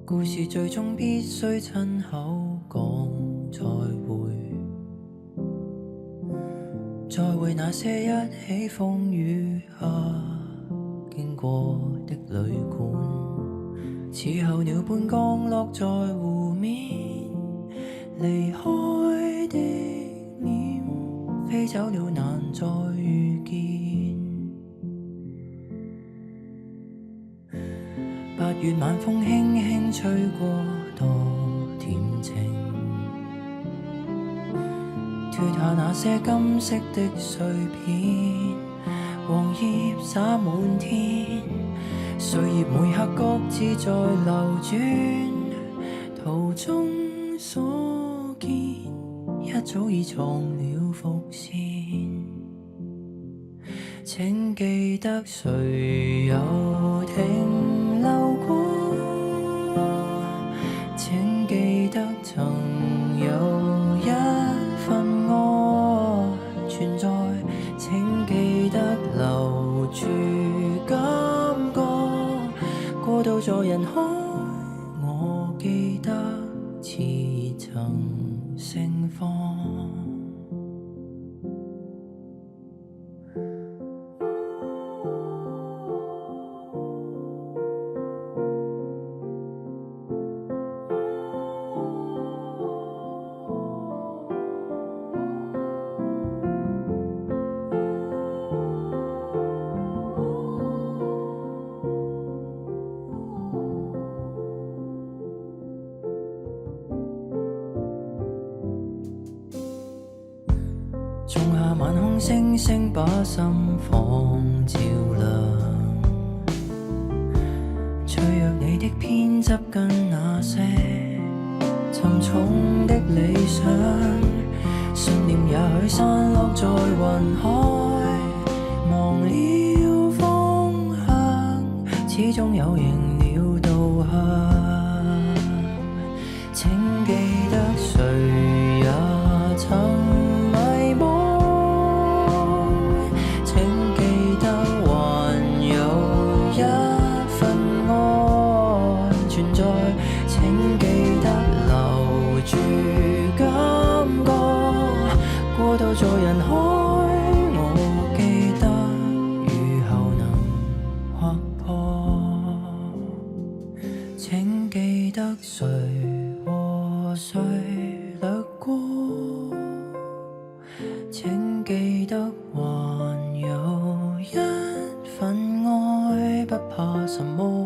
故事最終必須親口講再會，再會那些一起風雨下經過的旅館，似候鳥般降落在湖面，離開的臉飛走了難再遇見。8月晚風輕輕吹過，多恬靜，脫下那些金色的碎片，黃葉灑滿天，歲月每刻各自在流轉，途中所見一早已藏了伏線。請記得誰有停留過，請記得曾有一份愛存在，請記得留住感覺，過渡在人海，我記得似曾盛放。仲夏晚空，星星把心房照亮，脆弱你的偏執跟那些沉重的理想，信念也許散落在雲海，忘了方向，始終有迎了導向。請記得誰也曾迷惘，請記得還有一份愛存在，請記得留住感覺，過渡在人海，我記得雨後能劃破。請記得誰和誰掠過，請記得還有一份愛，不怕什麼。